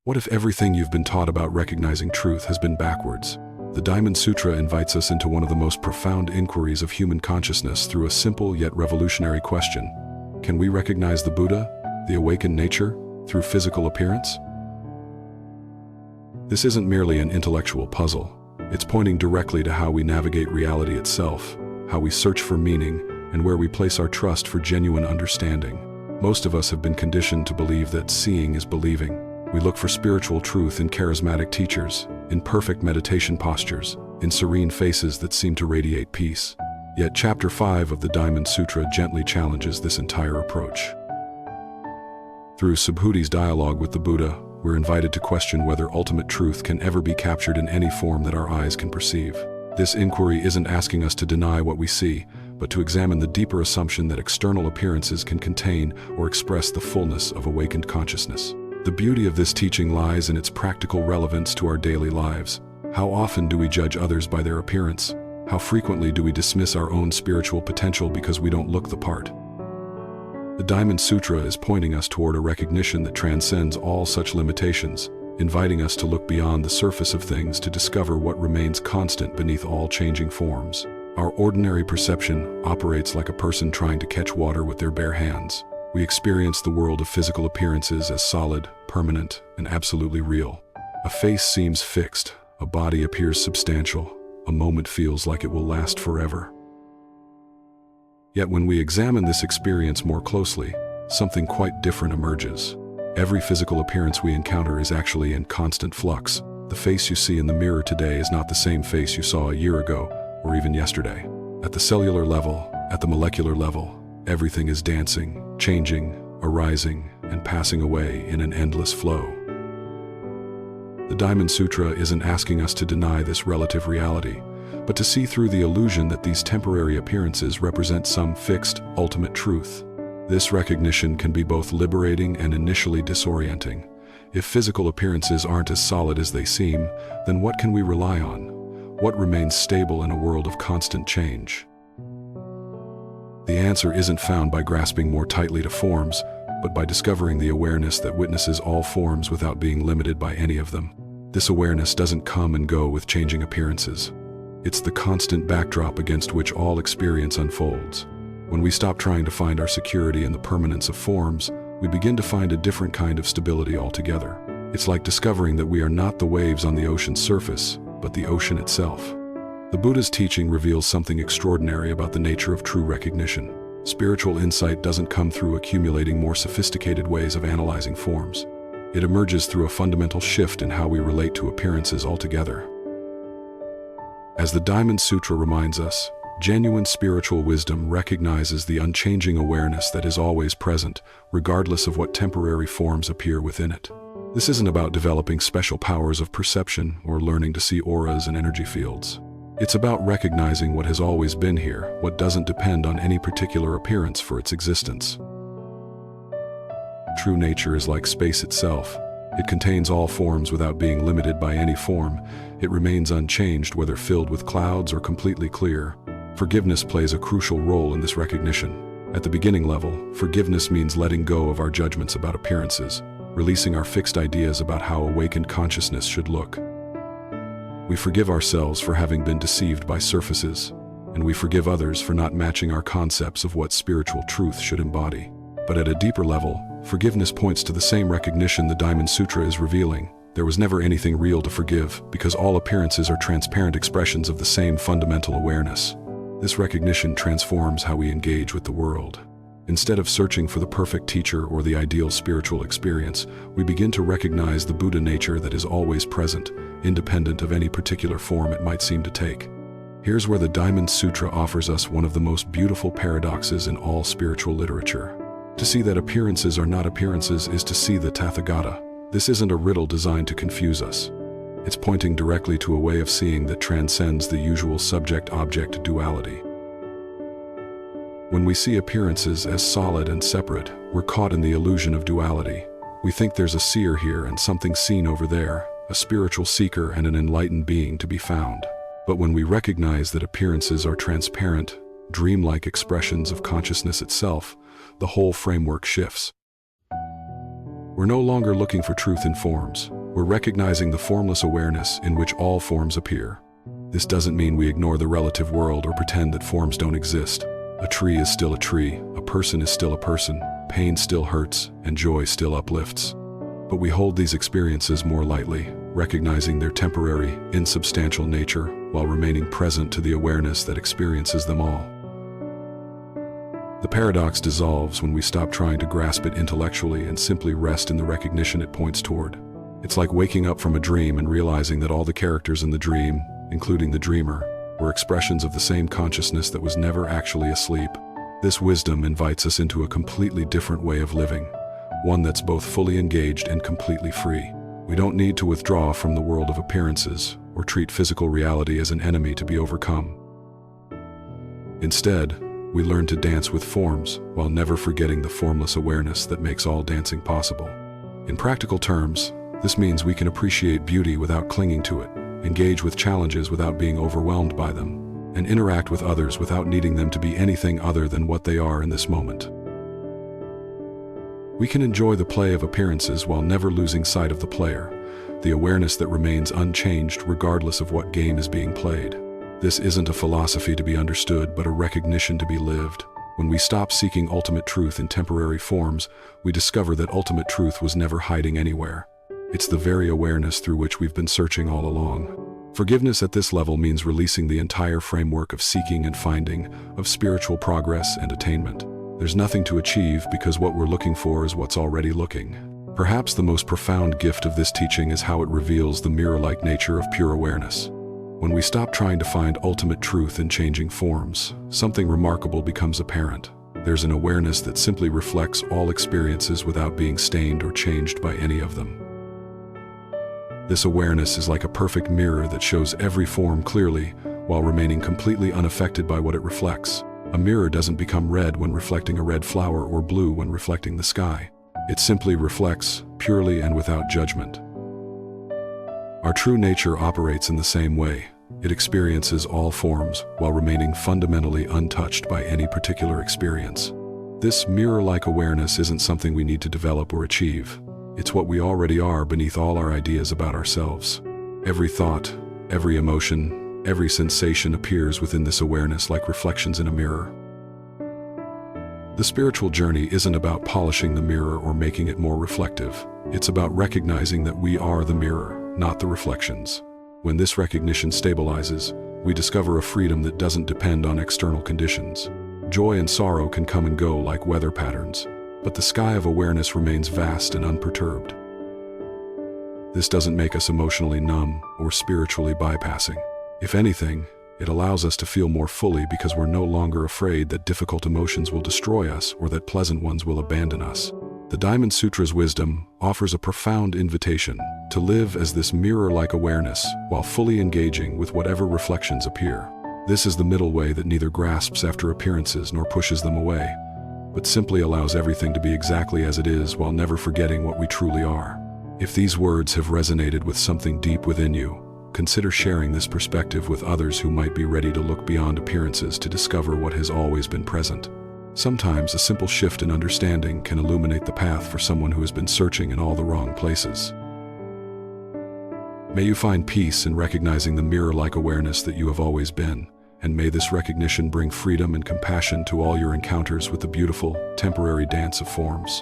What if everything you've been taught about recognizing truth has been backwards? The Diamond Sutra invites us into one of the most profound inquiries of human consciousness through a simple yet revolutionary question. Can we recognize the Buddha, the awakened nature, through physical appearance? This isn't merely an intellectual puzzle. It's pointing directly to how we navigate reality itself, how we search for meaning, and where we place our trust for genuine understanding. Most of us have been conditioned to believe that seeing is believing. We look for spiritual truth in charismatic teachers, in perfect meditation postures, in serene faces that seem to radiate peace. Yet Chapter 5 of the Diamond Sutra gently challenges this entire approach. Through Subhuti's dialogue with the Buddha, we're invited to question whether ultimate truth can ever be captured in any form that our eyes can perceive. This inquiry isn't asking us to deny what we see, but to examine the deeper assumption that external appearances can contain or express the fullness of awakened consciousness. The beauty of this teaching lies in its practical relevance to our daily lives. How often do we judge others by their appearance? How frequently do we dismiss our own spiritual potential because we don't look the part? The Diamond Sutra is pointing us toward a recognition that transcends all such limitations, inviting us to look beyond the surface of things to discover what remains constant beneath all changing forms. Our ordinary perception operates like a person trying to catch water with their bare hands. We experience the world of physical appearances as solid, permanent, and absolutely real. A face seems fixed, a body appears substantial, a moment feels like it will last forever. Yet when we examine this experience more closely, something quite different emerges. Every physical appearance we encounter is actually in constant flux. The face you see in the mirror today is not the same face you saw a year ago, or even yesterday. At the cellular level, at the molecular level, everything is dancing, changing, arising, and passing away in an endless flow. The Diamond Sutra isn't asking us to deny this relative reality, but to see through the illusion that these temporary appearances represent some fixed, ultimate truth. This recognition can be both liberating and initially disorienting. If physical appearances aren't as solid as they seem, then what can we rely on? What remains stable in a world of constant change? The answer isn't found by grasping more tightly to forms, but by discovering the awareness that witnesses all forms without being limited by any of them. This awareness doesn't come and go with changing appearances. It's the constant backdrop against which all experience unfolds. When we stop trying to find our security in the permanence of forms, we begin to find a different kind of stability altogether. It's like discovering that we are not the waves on the ocean's surface, but the ocean itself. The Buddha's teaching reveals something extraordinary about the nature of true recognition. Spiritual insight doesn't come through accumulating more sophisticated ways of analyzing forms. It emerges through a fundamental shift in how we relate to appearances altogether. As the Diamond Sutra reminds us, genuine spiritual wisdom recognizes the unchanging awareness that is always present, regardless of what temporary forms appear within it. This isn't about developing special powers of perception or learning to see auras and energy fields. It's about recognizing what has always been here, what doesn't depend on any particular appearance for its existence. True nature is like space itself. It contains all forms without being limited by any form. It remains unchanged whether filled with clouds or completely clear. Forgiveness plays a crucial role in this recognition. At the beginning level, forgiveness means letting go of our judgments about appearances, releasing our fixed ideas about how awakened consciousness should look. We forgive ourselves for having been deceived by surfaces, and we forgive others for not matching our concepts of what spiritual truth should embody. But at a deeper level, forgiveness points to the same recognition the Diamond Sutra is revealing. There was never anything real to forgive, because all appearances are transparent expressions of the same fundamental awareness. This recognition transforms how we engage with the world. Instead of searching for the perfect teacher or the ideal spiritual experience, we begin to recognize the Buddha nature that is always present, independent of any particular form it might seem to take. Here's where the Diamond Sutra offers us one of the most beautiful paradoxes in all spiritual literature. To see that appearances are not appearances is to see the Tathagata. This isn't a riddle designed to confuse us. It's pointing directly to a way of seeing that transcends the usual subject-object duality. When we see appearances as solid and separate, we're caught in the illusion of duality. We think there's a seer here and something seen over there, a spiritual seeker and an enlightened being to be found. But when we recognize that appearances are transparent, dreamlike expressions of consciousness itself, the whole framework shifts. We're no longer looking for truth in forms. We're recognizing the formless awareness in which all forms appear. This doesn't mean we ignore the relative world or pretend that forms don't exist. A tree is still a tree, a person is still a person, pain still hurts, and joy still uplifts. But we hold these experiences more lightly, recognizing their temporary, insubstantial nature while remaining present to the awareness that experiences them all. The paradox dissolves when we stop trying to grasp it intellectually and simply rest in the recognition it points toward. It's like waking up from a dream and realizing that all the characters in the dream, including the dreamer, were expressions of the same consciousness that was never actually asleep. This wisdom invites us into a completely different way of living, one that's both fully engaged and completely free. We don't need to withdraw from the world of appearances or treat physical reality as an enemy to be overcome. Instead, we learn to dance with forms while never forgetting the formless awareness that makes all dancing possible. In practical terms, this means we can appreciate beauty without clinging to it, engage with challenges without being overwhelmed by them, and interact with others without needing them to be anything other than what they are in this moment. We can enjoy the play of appearances while never losing sight of the player, the awareness that remains unchanged regardless of what game is being played. This isn't a philosophy to be understood, but a recognition to be lived. When we stop seeking ultimate truth in temporary forms, we discover that ultimate truth was never hiding anywhere. It's the very awareness through which we've been searching all along. Forgiveness at this level means releasing the entire framework of seeking and finding, of spiritual progress and attainment. There's nothing to achieve because what we're looking for is what's already looking. Perhaps the most profound gift of this teaching is how it reveals the mirror-like nature of pure awareness. When we stop trying to find ultimate truth in changing forms, something remarkable becomes apparent. There's an awareness that simply reflects all experiences without being stained or changed by any of them. This awareness is like a perfect mirror that shows every form clearly while remaining completely unaffected by what it reflects. A mirror doesn't become red when reflecting a red flower or blue when reflecting the sky. It simply reflects, purely and without judgment. Our true nature operates in the same way. It experiences all forms while remaining fundamentally untouched by any particular experience. This mirror-like awareness isn't something we need to develop or achieve. It's what we already are beneath all our ideas about ourselves. Every thought, every emotion, every sensation appears within this awareness like reflections in a mirror. The spiritual journey isn't about polishing the mirror or making it more reflective. It's about recognizing that we are the mirror, not the reflections. When this recognition stabilizes, we discover a freedom that doesn't depend on external conditions. Joy and sorrow can come and go like weather patterns, but the sky of awareness remains vast and unperturbed. This doesn't make us emotionally numb or spiritually bypassing. If anything, it allows us to feel more fully because we're no longer afraid that difficult emotions will destroy us or that pleasant ones will abandon us. The Diamond Sutra's wisdom offers a profound invitation to live as this mirror-like awareness while fully engaging with whatever reflections appear. This is the middle way that neither grasps after appearances nor pushes them away, but simply allows everything to be exactly as it is while never forgetting what we truly are. If these words have resonated with something deep within you, consider sharing this perspective with others who might be ready to look beyond appearances to discover what has always been present. Sometimes a simple shift in understanding can illuminate the path for someone who has been searching in all the wrong places. May you find peace in recognizing the mirror-like awareness that you have always been, and may this recognition bring freedom and compassion to all your encounters with the beautiful, temporary dance of forms.